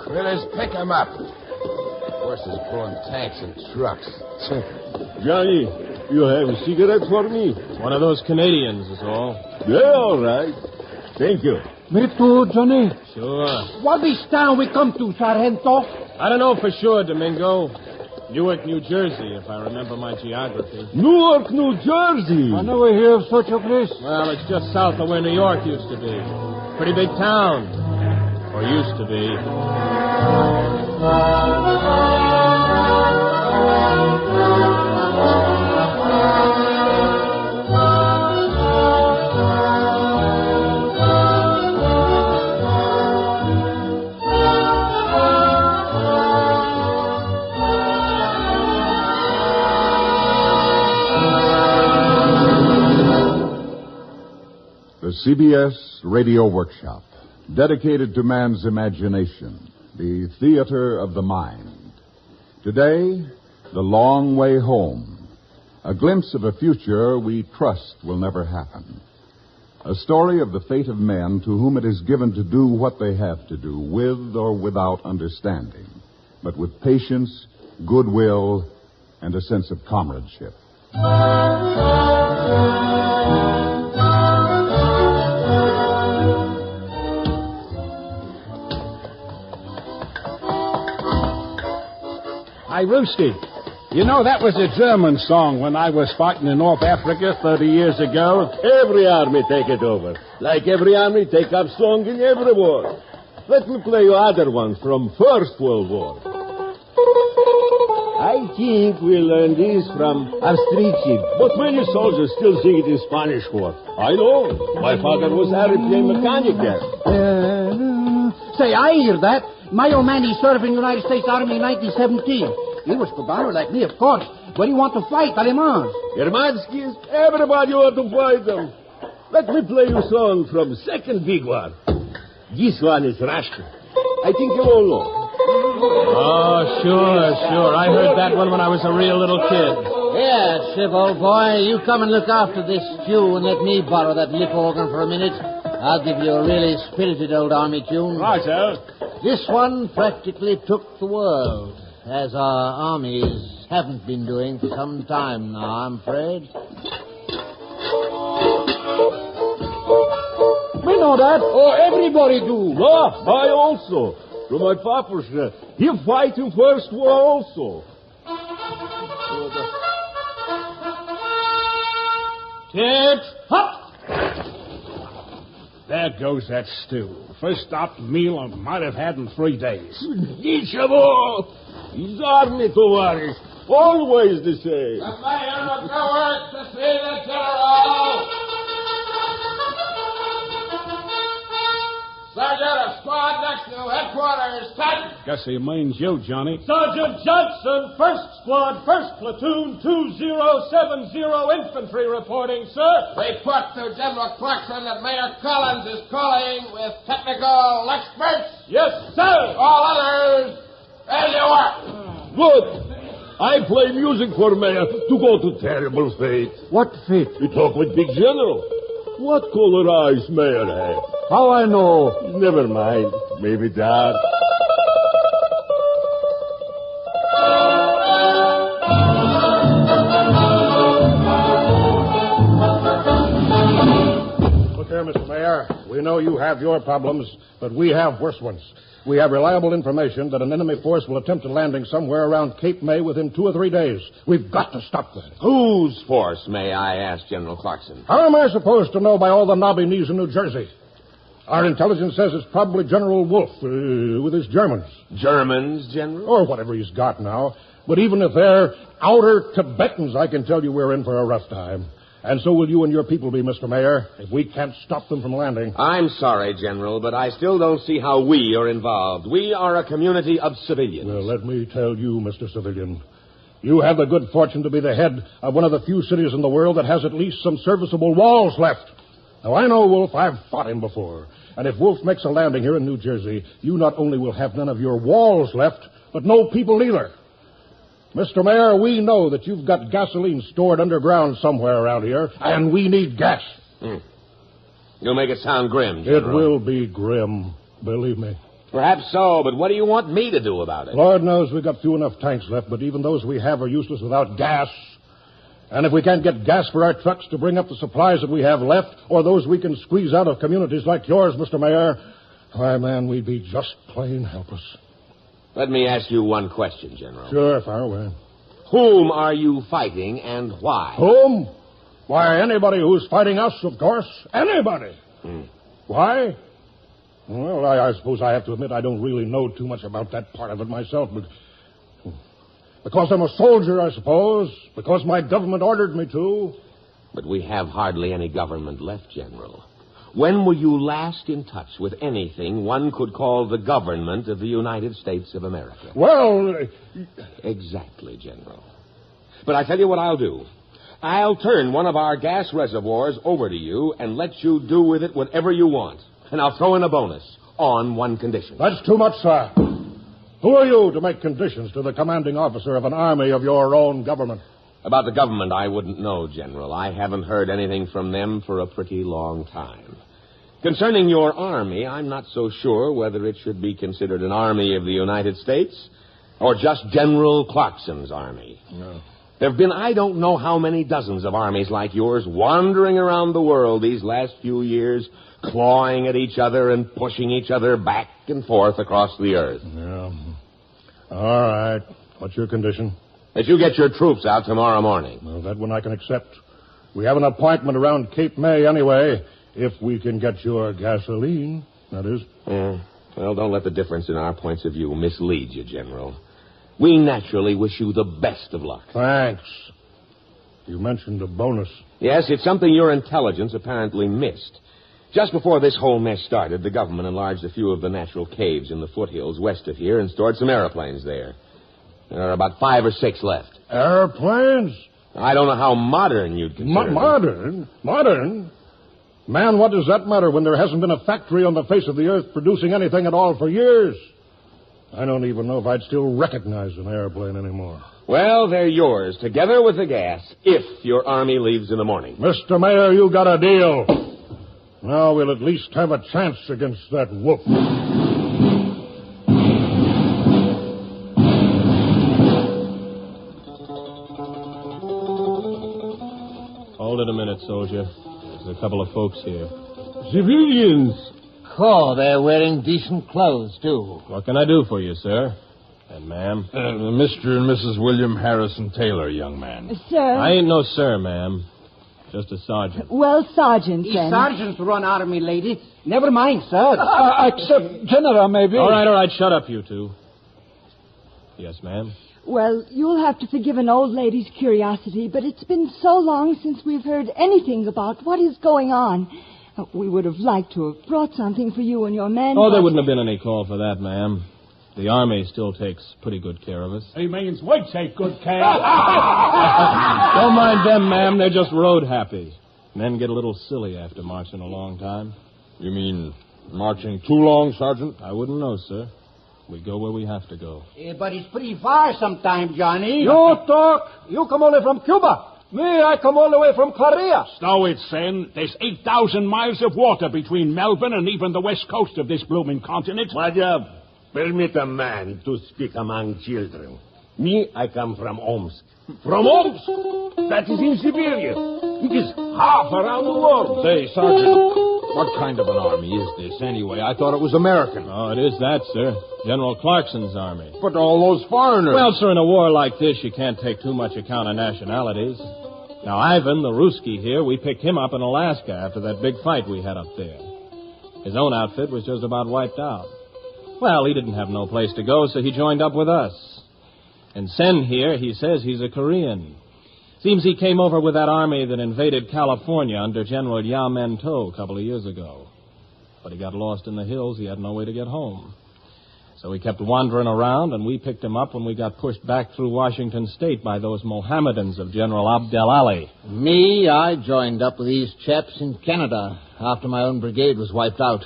critters. Pick 'em up. Horses pulling tanks and trucks. Johnny, you have a cigarette for me? One of those Canadians is all. Yeah, all right. Thank you. Me too, Johnny. Sure. What is town we come to, Sargento? I don't know for sure, Domingo. Newark, New Jersey, if I remember my geography. Newark, New Jersey. I never hear of such a place. Well, it's just south of where New York used to be. Pretty big town. Or used to be. The CBS Radio Workshop, dedicated to man's imagination, the theater of the mind. Today, The Long Way Home, a glimpse of a future we trust will never happen. A story of the fate of men to whom it is given to do what they have to do, with or without understanding, but with patience, goodwill, and a sense of comradeship. Hi, Roosty. You know, that was a German song when I was fighting in North Africa 30 years ago. Every army take it over. Like every army take up song in every war. Let me play you other one from First World War. I think we learned this from Avstrici, but many soldiers still sing it in Spanish war. I know. My father was airplane mechanic there. Say, I hear that. My old man, he served in the United States Army in 1917. He was Cubano like me, of course. Where do you want to fight, Alemans? Germanskis, everybody want to fight them. Let me play you a song from Second Big War. This one is Russian. I think you all know. Oh, sure. I heard that one when I was a real little kid. Yeah, Chip, old boy, you come and look after this stew and let me borrow that lip organ for a minute. I'll give you a really spirited old army tune. Right, sir. This one practically took the world, as our armies haven't been doing for some time now, I'm afraid. We know that. Oh, everybody do. No, I also. From my papa's, he fight in First War also. Tip, hop! There goes that stew. First stop meal I might have had in 3 days. Ничего. His army товарищ. Always the same. The mayor of Newark to see the general. Sergeant, a squad next to headquarters. Tight. Guess he means you, Johnny. Sergeant Johnson, 1st Squad, 1st Platoon, 2070 Infantry reporting, sir. Report to General Clarkson that Mayor Collins is calling with technical experts. Yes, sir. All others, as you are. Good. I play music for Mayor to go to terrible fate. What fate? We talk with Big General. What color eyes Mayor have? How I know? Never mind. Maybe dark. Look here, Mr. Mayor. We know you have your problems, but we have worse ones. We have reliable information that an enemy force will attempt a landing somewhere around Cape May within 2 or 3 days. We've got to stop that. Whose force, may I ask, General Clarkson? How am I supposed to know by all the knobby knees in New Jersey? Our intelligence says it's probably General Wolfe with his Germans. Germans, General? Or whatever he's got now. But even if they're outer Tibetans, I can tell you we're in for a rough time. And so will you and your people be, Mr. Mayor, if we can't stop them from landing. I'm sorry, General, but I still don't see how we are involved. We are a community of civilians. Well, let me tell you, Mr. Civilian, you have the good fortune to be the head of one of the few cities in the world that has at least some serviceable walls left. Now, I know Wolfe. I've fought him before. And if Wolfe makes a landing here in New Jersey, you not only will have none of your walls left, but no people either. Mr. Mayor, we know that you've got gasoline stored underground somewhere around here, and we need gas. You'll make it sound grim, General. It will be grim, believe me. Perhaps so, but what do you want me to do about it? Lord knows we've got few enough tanks left, but even those we have are useless without gas. And if we can't get gas for our trucks to bring up the supplies that we have left, or those we can squeeze out of communities like yours, Mr. Mayor, why, man, we'd be just plain helpless. Let me ask you one question, General. Sure, fire away. Whom are you fighting and why? Whom? Why, anybody who's fighting us, of course. Anybody. Why? Well, I suppose I have to admit I don't really know too much about that part of it myself, but because I'm a soldier, I suppose. Because my government ordered me to. But we have hardly any government left, General. When were you last in touch with anything one could call the government of the United States of America? Well... Exactly, General. But I tell you what I'll do. I'll turn one of our gas reservoirs over to you and let you do with it whatever you want. And I'll throw in a bonus on one condition. That's too much, sir. Who are you to make conditions to the commanding officer of an army of your own government? About the government, I wouldn't know, General. I haven't heard anything from them for a pretty long time. Concerning your army, I'm not so sure whether it should be considered an army of the United States or just General Clarkson's army. No. There have been I don't know how many dozens of armies like yours wandering around the world these last few years, clawing at each other and pushing each other back and forth across the earth. Yeah. All right. What's your condition? That you get your troops out tomorrow morning. Well, that one I can accept. We have an appointment around Cape May anyway, if we can get your gasoline, that is. Well, don't let the difference in our points of view mislead you, General. We naturally wish you the best of luck. Thanks. You mentioned a bonus. Yes, it's something your intelligence apparently missed. Just before this whole mess started, the government enlarged a few of the natural caves in the foothills west of here and stored some aeroplanes there. There are about 5 or 6 left. Airplanes? I don't know how modern you'd consider them. Modern? Modern? Man, what does that matter when there hasn't been a factory on the face of the earth producing anything at all for years? I don't even know if I'd still recognize an airplane anymore. Well, they're yours, together with the gas, if your army leaves in the morning. Mr. Mayor, you got a deal. Now we'll at least have a chance against that wolf. Hold it a minute, soldier. There's a couple of folks here. Civilians. Oh, they're wearing decent clothes, too. What can I do for you, sir? And ma'am? Mr. and Mrs. William Harrison Taylor, young man. Sir? I ain't no sir, ma'am. Just a sergeant. Well, Sergeant, then. Sergeants run army, lady. Never mind, sir. Except General, maybe. All right. Shut up, you two. Yes, ma'am? Well, you'll have to forgive an old lady's curiosity, but it's been so long since we've heard anything about what is going on. We would have liked to have brought something for you and your men. Oh, there wouldn't have been any call for that, ma'am. The Army still takes pretty good care of us. He means we take good care. Don't mind them, ma'am. They're just road happy. Men get a little silly after marching a long time. You mean marching too long, Sergeant? I wouldn't know, sir. We go where we have to go. But it's pretty far sometimes, Johnny. You talk. You come only from Cuba. Me, I come all the way from Korea. Stow it, Sen. There's 8,000 miles of water between Melbourne and even the west coast of this blooming continent. Majab, permit a man to speak among children. Me, I come from Omsk. From Omsk? That is in Siberia. It is half around the world. Say, Sergeant, what kind of an army is this, anyway? I thought it was American. Oh, it is that, sir. General Clarkson's army. But all those foreigners... Well, sir, in a war like this, you can't take too much account of nationalities. Now, Ivan, the Ruski here, we picked him up in Alaska after that big fight we had up there. His own outfit was just about wiped out. Well, he didn't have no place to go, so he joined up with us. And Sen here, he says he's a Korean. Seems he came over with that army that invaded California under General Yamento a couple of years ago. But he got lost in the hills. He had no way to get home. So he kept wandering around, and we picked him up when we got pushed back through Washington State by those Mohammedans of General Abdel Ali. Me, I joined up with these chaps in Canada after my own brigade was wiped out.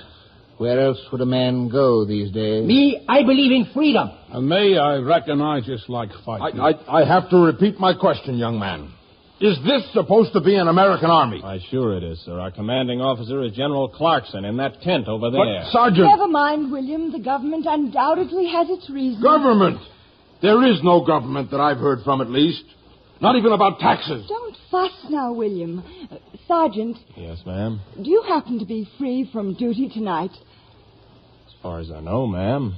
Where else would a man go these days? Me, I believe in freedom. Me, I reckon I just like fighting. I have to repeat my question, young man. Is this supposed to be an American army? Why, sure it is, sir. Our commanding officer is General Clarkson in that tent over there. But, Sergeant... Never mind, William. The government undoubtedly has its reasons. Government? There is no government that I've heard from, at least. Not even about taxes. Don't fuss now, William. Sergeant. Yes, ma'am? Do you happen to be free from duty tonight? As far as I know, ma'am.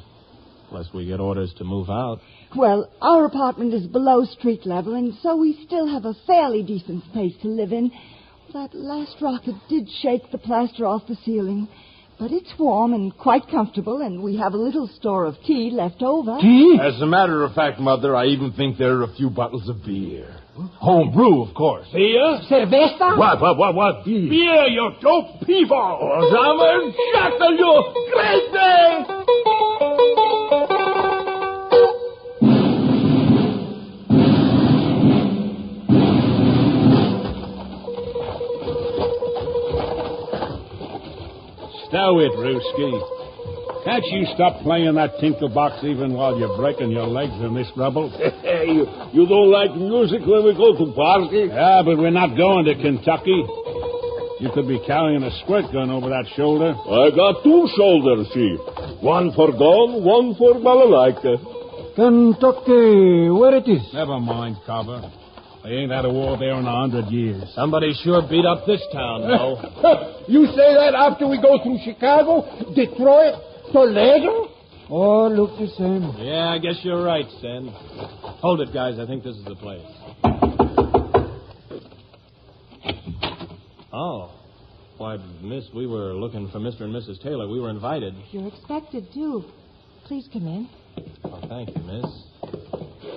Unless we get orders to move out. Well, our apartment is below street level, and so we still have a fairly decent space to live in. That last rocket did shake the plaster off the ceiling. But it's warm and quite comfortable, and we have a little store of tea left over. Tea? As a matter of fact, Mother, I even think there are a few bottles of beer. Home brew, of course. Beer? Cerveza? What? Beer, you dope people! Zaman, shackle you! Great day! Stow it, Ruski. Can't you stop playing that tinkle box even while you're breaking your legs in this rubble? You don't like music when we go to party? Yeah, but we're not going to Kentucky. You could be carrying a squirt gun over that shoulder. I got two shoulders, Chief. One for gun, one for balalaika. Kentucky, where it is? Never mind, Carver. They ain't had a war there in 100 years. Somebody sure beat up this town, though. You say that after we go through Chicago, Detroit, Toledo? Oh, look the same. Yeah, I guess you're right, Sen. Hold it, guys. I think this is the place. Oh. Why, miss, we were looking for Mr. and Mrs. Taylor. We were invited. You're expected, too. Please come in. Oh, thank you, miss.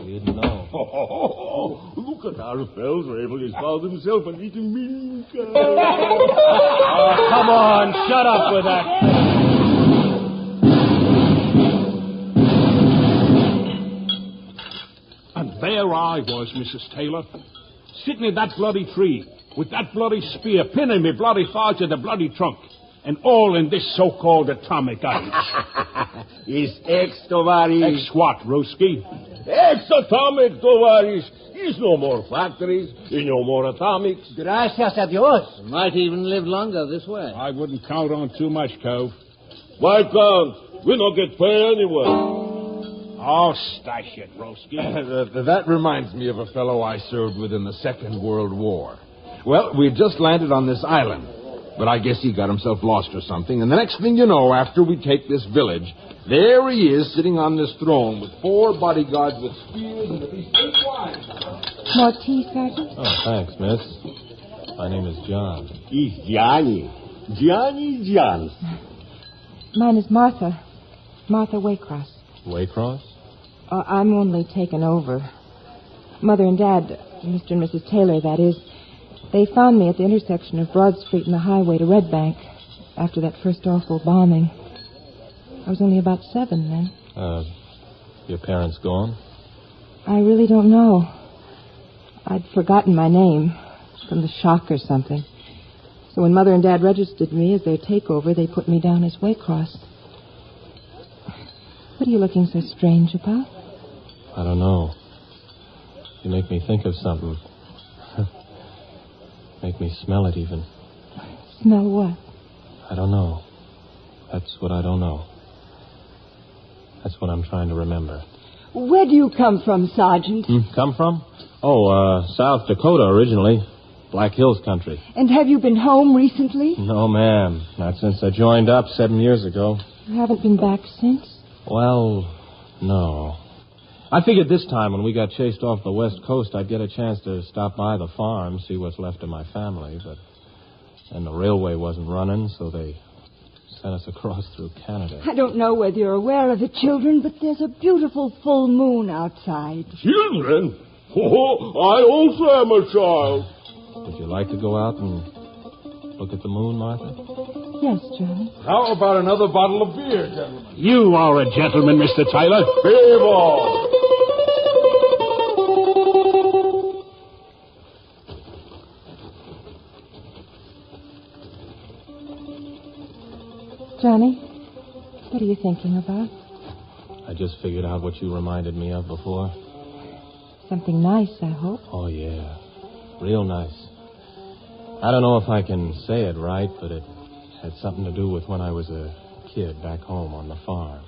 We didn't know. Look at our fellows. Rabel has found himself an eating milk. Oh, come on. Shut up with that. And there I was, Mrs. Taylor, sitting in that bloody tree with that bloody spear pinning me bloody far to the bloody trunk. And all in this so-called atomic age. Is ex-tovarish. Ex-what, Ruski? Ex-atomic, tovarish. Is no more factories, no more atomics. Gracias a Dios. Might even live longer this way. I wouldn't count on too much, Cove. Why can't? We don't get paid anyway. Oh, stash it, Ruski. That reminds me of a fellow I served with in the Second World War. Well, we had just landed on this island. But I guess he got himself lost or something. And the next thing you know, after we take this village, there he is sitting on this throne with 4 bodyguards with spears and a piece of wine. More tea, Sergeant? Oh, thanks, miss. My name is John. It's Johnny. Johnny Johns. Mine is Martha. Martha Waycross. Waycross? I'm only taken over. Mother and Dad, Mr. and Mrs. Taylor, that is, they found me at the intersection of Broad Street and the highway to Red Bank after that first awful bombing. I was only about 7 then. Your parents gone? I really don't know. I'd forgotten my name from the shock or something. So when Mother and Dad registered me as their takeover, they put me down as Waycross. What are you looking so strange about? I don't know. You make me think of something. Make me smell it, even. Smell what? I don't know. That's what I don't know. That's what I'm trying to remember. Where do you come from, Sergeant? Come from? Oh, South Dakota originally. Black Hills country. And have you been home recently? No, ma'am. Not since I joined up 7 years ago. You haven't been back since? Well, no. I figured this time when we got chased off the West Coast, I'd get a chance to stop by the farm, see what's left of my family, but then the railway wasn't running, so they sent us across through Canada. I don't know whether you're aware of it, children, but there's a beautiful full moon outside. Children? Oh, I also am a child. Would you like to go out and look at the moon, Martha? Yes, Johnny. How about another bottle of beer, gentlemen? You are a gentleman, Mr. Taylor. Favor. Johnny, what are you thinking about? I just figured out what you reminded me of before. Something nice, I hope. Oh, yeah. Real nice. I don't know if I can say it right, but it had something to do with when I was a kid back home on the farm.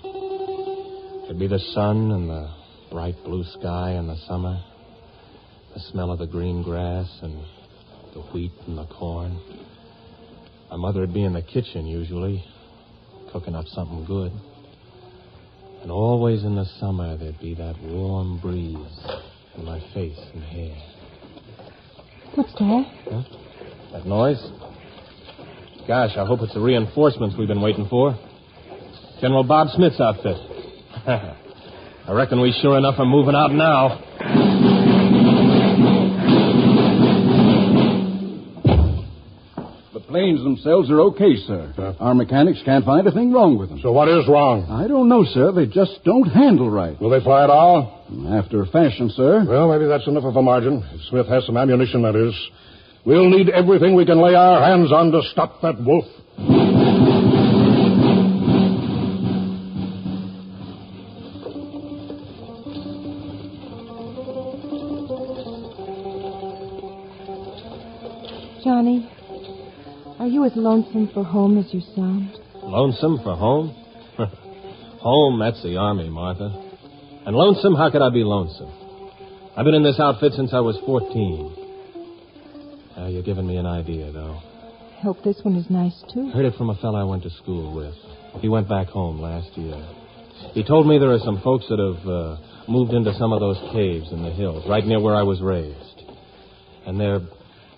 It'd be the sun and the bright blue sky in the summer, the smell of the green grass and the wheat and the corn. My mother would be in the kitchen usually, cooking up something good. And always in the summer there'd be that warm breeze in my face and hair. What's that? Huh? That noise? Gosh, I hope it's the reinforcements we've been waiting for. General Bob Smith's outfit. I reckon we sure enough are moving out now. The planes themselves are okay, sir. Our mechanics can't find a thing wrong with them. So what is wrong? I don't know, sir. They just don't handle right. Will they fly at all? After a fashion, sir. Well, maybe that's enough of a margin. If Smith has some ammunition, that is. We'll need everything we can lay our hands on to stop that wolf. Johnny, are you as lonesome for home as you sound? Lonesome for home? Home, that's the Army, Martha. And lonesome, how could I be lonesome? I've been in this outfit since I was 14. You're giving me an idea, though. I hope this one is nice, too. Heard it from a fellow I went to school with. He went back home last year. He told me there are some folks that have moved into some of those caves in the hills, right near where I was raised. And they're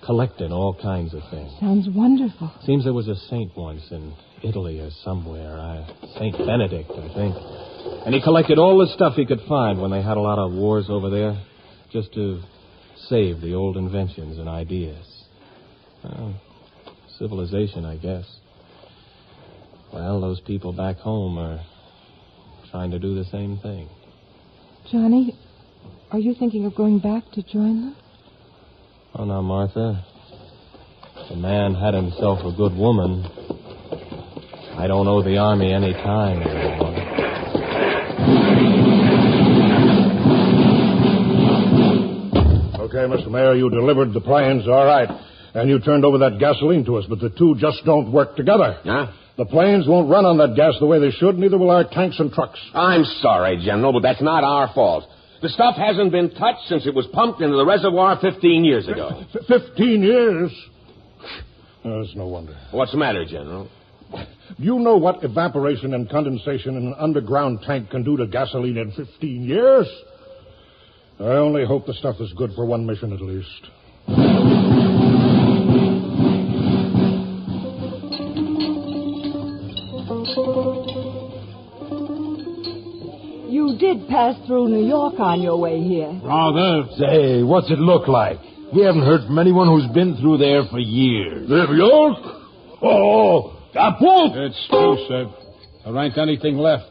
collecting all kinds of things. Sounds wonderful. Seems there was a saint once in Italy or somewhere. Saint Benedict, I think. And he collected all the stuff he could find when they had a lot of wars over there, just to save the old inventions and ideas. Well, civilization, I guess. Well, those people back home are trying to do the same thing. Johnny, are you thinking of going back to join them? Oh, now, Martha, if a man had himself a good woman, I don't owe the Army any time anymore. Okay, Mr. Mayor, you delivered the planes, all right. And you turned over that gasoline to us, but the two just don't work together. Huh? The planes won't run on that gas the way they should, neither will our tanks and trucks. I'm sorry, General, but that's not our fault. The stuff hasn't been touched since it was pumped into the reservoir 15 years ago. 15 years? Oh, that's no wonder. What's the matter, General? You know what evaporation and condensation in an underground tank can do to gasoline in 15 years? I only hope the stuff is good for one mission at least. You did pass through New York on your way here. Rather. Say, what's it look like? We haven't heard from anyone who's been through there for years. New York? Oh, kaput! It's true, sir. There ain't anything left.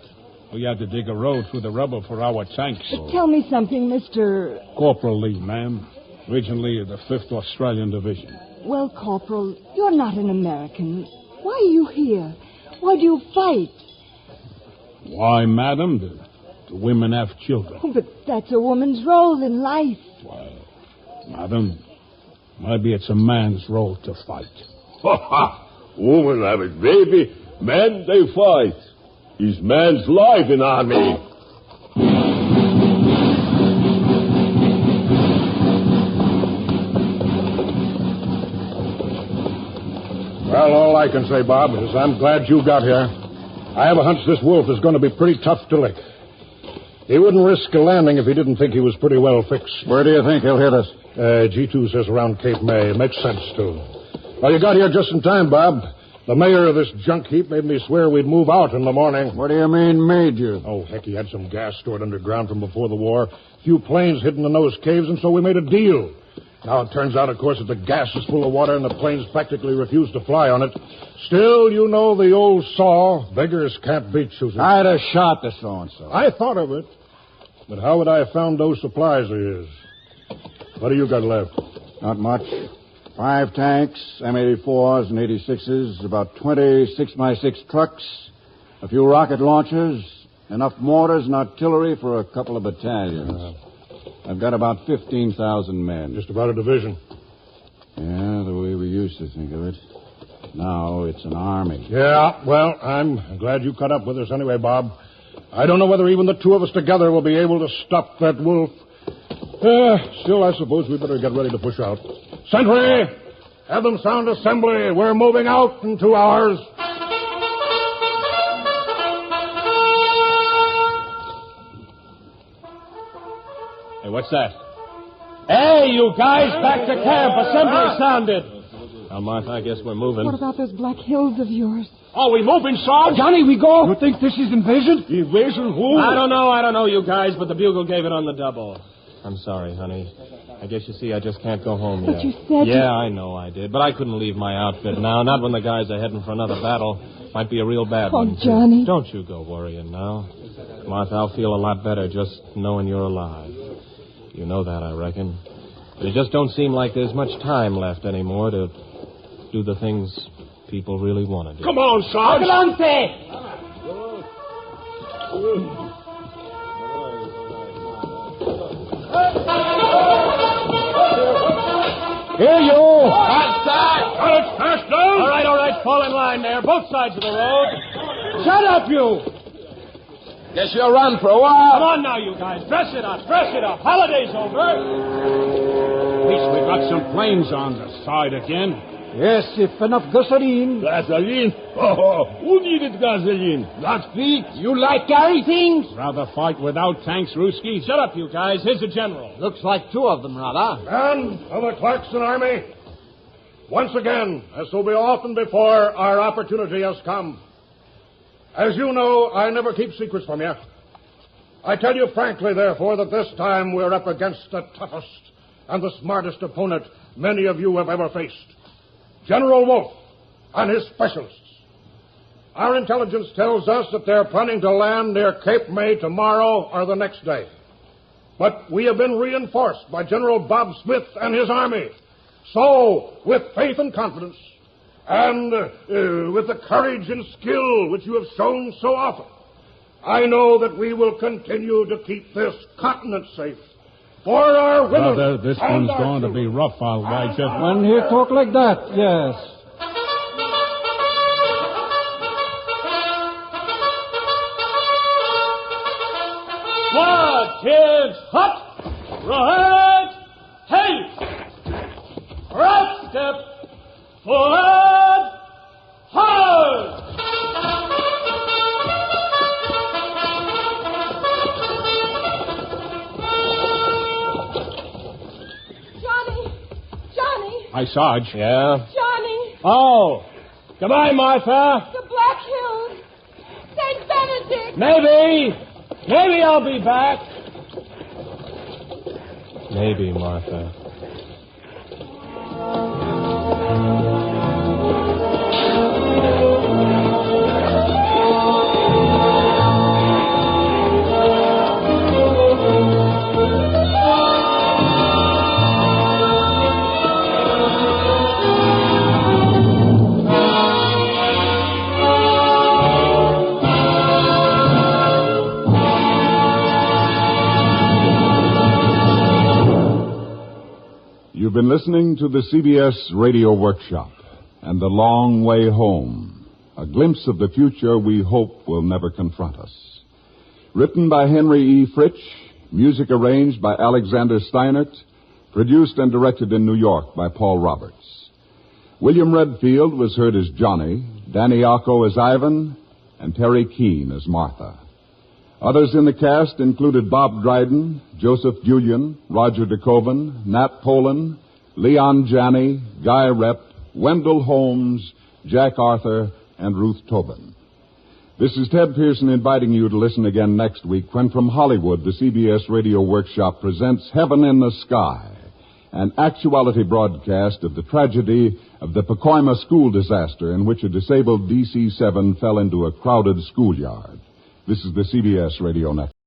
We had to dig a road through the rubble for our tanks. Tell me something, Mr. Corporal Lee, ma'am. Originally of the 5th Australian Division. Well, Corporal, you're not an American. Why are you here? Why do you fight? Why, madam, the women have children. Oh, but that's a woman's role in life. Well, madam, maybe it's a man's role to fight. Ha ha! Woman have it, baby. Men, they fight. Is man's life in army. Well, all I can say, Bob, is I'm glad you got here. I have a hunch this wolf is going to be pretty tough to lick. He wouldn't risk a landing if he didn't think he was pretty well fixed. Where do you think he'll hit us? G2 says around Cape May. It makes sense, too. Well, you got here just in time, Bob. The mayor of this junk heap made me swear we'd move out in the morning. What do you mean, major? Oh, heck, he had some gas stored underground from before the war. A few planes hidden in those caves, and so we made a deal. Now, it turns out, of course, that the gas is full of water and the planes practically refuse to fly on it. Still, you know the old saw, beggars can't beat shooters. I'd have shot the so-and-so. I thought of it. But how would I have found those supplies of his? What do you got left? Not much. 5 tanks, M84s and 86s, about 20 6x6 trucks, a few rocket launchers, enough mortars and artillery for a couple of battalions. I've got about 15,000 men. Just about a division. used to think of it. Now it's an army. Yeah, well, I'm glad you caught up with us anyway, Bob. I don't know whether even the two of us together will be able to stop that wolf. Still, I suppose we better get ready to push out. Sentry, have them sound assembly. We're moving out in 2 hours. Hey, what's that? Hey, you guys, back to camp. Assembly sounded. Well, Martha, I guess we're moving. What about those black hills of yours? Are we moving, Sarge? Johnny, we go. You think this is invasion? Invasion who? I don't know, you guys, but the bugle gave it on the double. I'm sorry, honey. I guess you see I just can't go home yet. But you said... Yeah, I know I did, but I couldn't leave my outfit now, not when the guys are heading for another battle. Might be a real bad one. Oh, Johnny. Don't you go worrying now. Martha, I'll feel a lot better just knowing you're alive. You know that, I reckon. But it just don't seem like there's much time left anymore to do the things people really want to do. Come on, Sarge. Here you! Contact! Got it, fast down. All right, fall in line there, both sides of the road. Shut up, you! Guess you'll run for a while. Come on now, you guys, dress it up. Holiday's over. At least we got some planes on the side again. Yes, if enough gasoline. Gasoline? Oh, who needed gasoline? Not me. You like carry things? Rather fight without tanks, Ruski. Shut up, you guys. Here's the general. Looks like 2 of them, rather. And of the Clarkson Army, once again, as so be often before, our opportunity has come. As you know, I never keep secrets from you. I tell you frankly, therefore, that this time we're up against the toughest and the smartest opponent many of you have ever faced. General Wolfe and his specialists. Our intelligence tells us that they're planning to land near Cape May tomorrow or the next day. But we have been reinforced by General Bob Smith and his army. So, with faith and confidence, and with the courage and skill which you have shown so often, I know that we will continue to keep this continent safe for our women. Brother, this one's going to be rough, I'll wager. When he talk like that, yes. What is hot? Right, hey! Right step, forward, hard! Hi, Sarge. Yeah? Johnny, Oh, goodbye, Martha. the Black Hills, St. Benedict. Maybe I'll be back. Maybe, Martha. You've been listening to the CBS Radio Workshop and The Long Way Home, a glimpse of the future we hope will never confront us. Written by Henry E. Fritsch, music arranged by Alexander Steinert, produced and directed in New York by Paul Roberts. William Redfield was heard as Johnny, Danny Acco as Ivan, and Terry Keane as Martha. Others in the cast included Bob Dryden, Joseph Julian, Roger DeKoven, Nat Poland, Leon Janney, Guy Rep, Wendell Holmes, Jack Arthur, and Ruth Tobin. This is Ted Pearson inviting you to listen again next week when from Hollywood the CBS Radio Workshop presents Heaven in the Sky, an actuality broadcast of the tragedy of the Pacoima school disaster in which a disabled DC-7 fell into a crowded schoolyard. This is the CBS Radio Network.